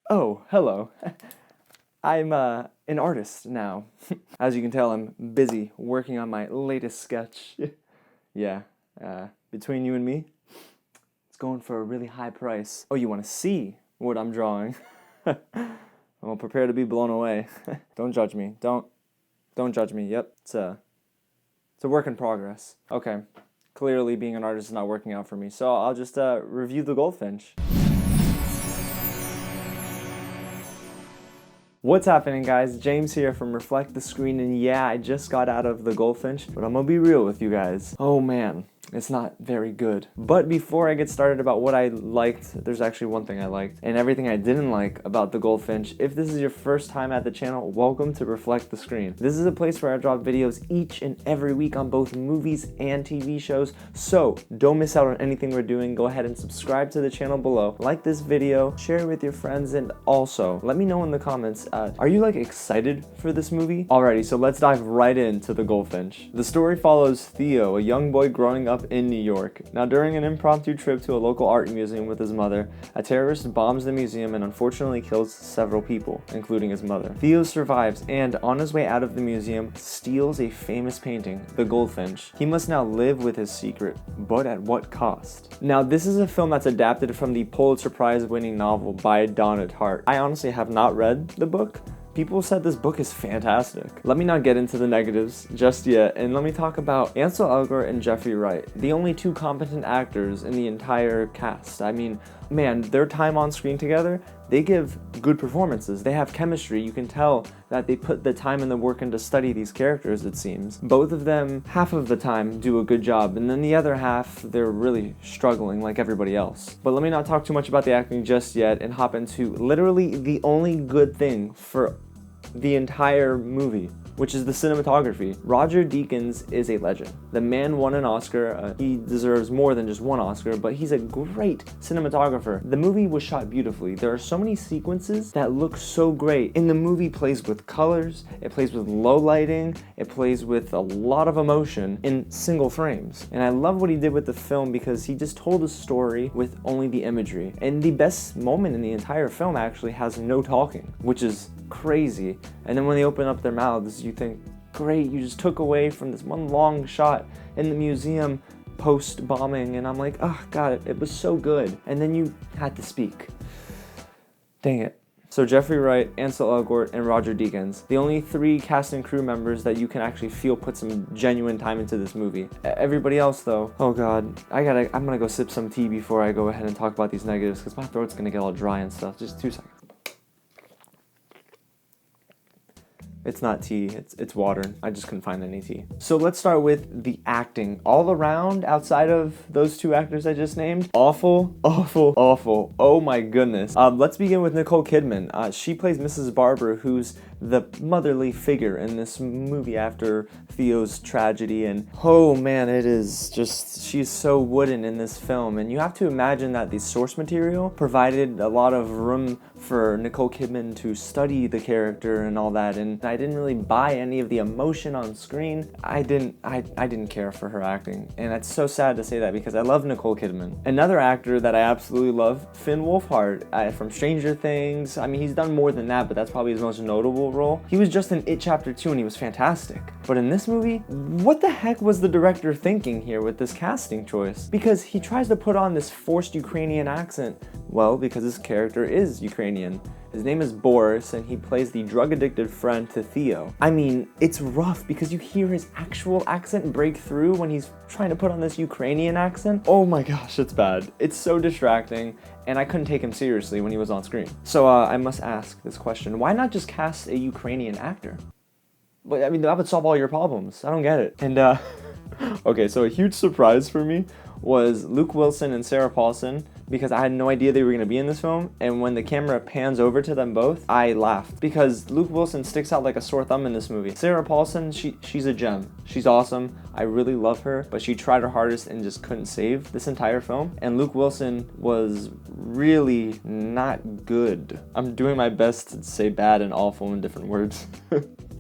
Oh, hello. I'm an artist now. As you can tell, I'm busy working on my latest sketch. Yeah, between you and me, it's going for a really high price. Oh, you want to see what I'm drawing? Well, prepare to be blown away. Don't judge me. Don't judge me. Yep, it's a work in progress. Okay, clearly being an artist is not working out for me, so I'll just review the Goldfinch. What's happening, guys? James here from Reflect the Screen, and yeah, I just got out of the Goldfinch, but I'm gonna be real with you guys. Oh man, it's not very good. But before I get started about what I liked, there's actually one thing I liked, and everything I didn't like about the Goldfinch. If this is your first time at the channel, welcome to Reflect the Screen. This is a place where I drop videos each and every week on both movies and TV shows, so don't miss out on anything we're doing. Go ahead and subscribe to the channel below, like this video, share it with your friends, and also let me know in the comments, are you like excited for this movie? Alrighty, so let's dive right into the Goldfinch. The story follows Theo, a young boy growing up in New York. Now, during an impromptu trip to a local art museum with his mother, a terrorist bombs the museum and unfortunately kills several people, including his mother. Theo survives and, on his way out of the museum, steals a famous painting, the Goldfinch. He must now live with his secret, but at what cost? Now, this is a film that's adapted from the Pulitzer Prize-winning novel by Donna Tartt. I honestly have not read the book. People said this book is fantastic. Let me not get into the negatives just yet, and let me talk about Ansel Elgort and Jeffrey Wright, the only two competent actors in the entire cast. I mean, man, their time on screen together, they give good performances. They have chemistry. You can tell that they put the time and the work in to study these characters, it seems. Both of them, half of the time, do a good job, and then the other half, they're really struggling like everybody else. But let me not talk too much about the acting just yet and hop into literally the only good thing for the entire movie, which is the cinematography. Roger Deakins is a legend. The man won an Oscar. He deserves more than just one Oscar, but he's a great cinematographer. The movie was shot beautifully. There are so many sequences that look so great. And the movie plays with colors, it plays with low lighting, it plays with a lot of emotion in single frames. And I love what he did with the film because he just told a story with only the imagery. And the best moment in the entire film actually has no talking, which is crazy. And then when they open up their mouths, you think, great, you just took away from this one long shot in the museum post-bombing, and I'm like, oh god, it was so good. And then you had to speak. Dang it. So Jeffrey Wright, Ansel Elgort, and Roger Deakins, the only three cast and crew members that you can actually feel put some genuine time into this movie. Everybody else though, oh god, I'm gonna go sip some tea before I go ahead and talk about these negatives because my throat's gonna get all dry and stuff. Just 2 seconds. It's not tea, it's water. I just couldn't find any tea. So let's start with the acting. All around, outside of those 2 actors I just named, awful, awful, awful. Oh my goodness. Let's begin with Nicole Kidman. She plays Mrs. Barber, who's the motherly figure in this movie after Theo's tragedy, and oh man, it is just, she's so wooden in this film, and you have to imagine that the source material provided a lot of room for Nicole Kidman to study the character and all that, and I didn't really buy any of the emotion on screen. I didn't care for her acting, and it's so sad to say that because I love Nicole Kidman. Another actor that I absolutely love, Finn Wolfhard, from Stranger Things. I mean, he's done more than that, but that's probably his most notable role. He was just in It Chapter 2 and he was fantastic. But in this movie, what the heck was the director thinking here with this casting choice? Because he tries to put on this forced Ukrainian accent. Well, because his character is Ukrainian. His name is Boris, and he plays the drug-addicted friend to Theo. I mean, it's rough because you hear his actual accent break through when he's trying to put on this Ukrainian accent. Oh my gosh, it's bad. It's so distracting, and I couldn't take him seriously when he was on screen. So I must ask this question. Why not just cast a Ukrainian actor? But I mean, that would solve all your problems. I don't get it. And okay, so a huge surprise for me was Luke Wilson and Sarah Paulson, because I had no idea they were going to be in this film, and when the camera pans over to them both, I laughed because Luke Wilson sticks out like a sore thumb in this movie. Sarah Paulson, she's a gem. She's awesome. I really love her, but she tried her hardest and just couldn't save this entire film. And Luke Wilson was really not good. I'm doing my best to say bad and awful in different words.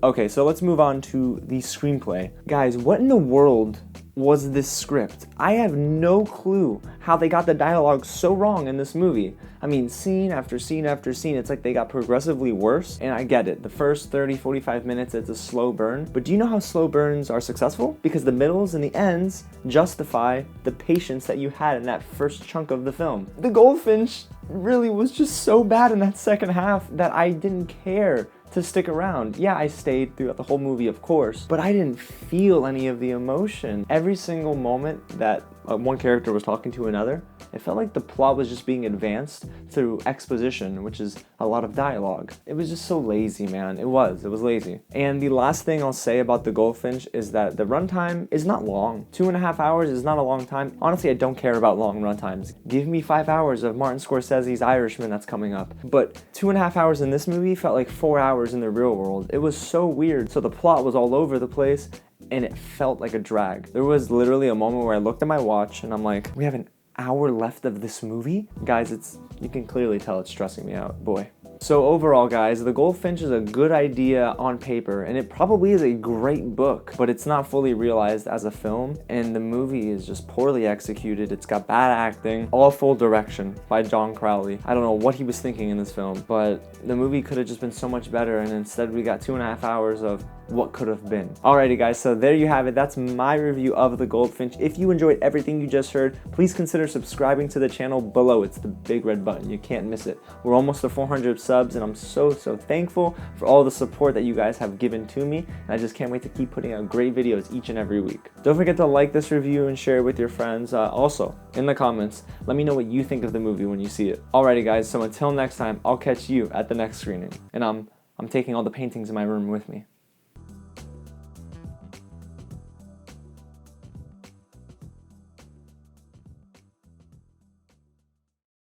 Okay, so let's move on to the screenplay. Guys, what in the world was this script. I have no clue how they got the dialogue so wrong in this movie. I mean, scene after scene after scene, it's like they got progressively worse, and I get it. The first 30-45 minutes, it's a slow burn, but do you know how slow burns are successful? Because the middles and the ends justify the patience that you had in that first chunk of the film. The Goldfinch really was just so bad in that second half that I didn't care to stick around. Yeah, I stayed throughout the whole movie, of course, but I didn't feel any of the emotion. Every single moment that one character was talking to another, it felt like the plot was just being advanced through exposition, which is a lot of dialogue. It was just so lazy, man. It was lazy. And the last thing I'll say about the Goldfinch is that the runtime is not long. 2.5 hours is not a long time. Honestly, I don't care about long runtimes. Give me 5 hours of Martin Scorsese's Irishman that's coming up. But 2.5 hours in this movie felt like 4 hours in the real world. It was so weird. So the plot was all over the place, and it felt like a drag. There was literally a moment where I looked at my watch and I'm like, we have an hour left of this movie? Guys, you can clearly tell it's stressing me out, boy. So overall, guys, The Goldfinch is a good idea on paper, and it probably is a great book, but it's not fully realized as a film, and the movie is just poorly executed. It's got bad acting, awful direction by John Crowley. I don't know what he was thinking in this film, but the movie could have just been so much better, and instead we got 2.5 hours of what could have been. Alrighty guys, so there you have it. That's my review of The Goldfinch. If you enjoyed everything you just heard, please consider subscribing to the channel below. It's the big red button. You can't miss it. We're almost to 400 subs, and I'm so thankful for all the support that you guys have given to me, and I just can't wait to keep putting out great videos each and every week. Don't forget to like this review and share it with your friends. Also, in the comments, let me know what you think of the movie when you see it. Alrighty guys, so until next time, I'll catch you at the next screening. And I'm taking all the paintings in my room with me.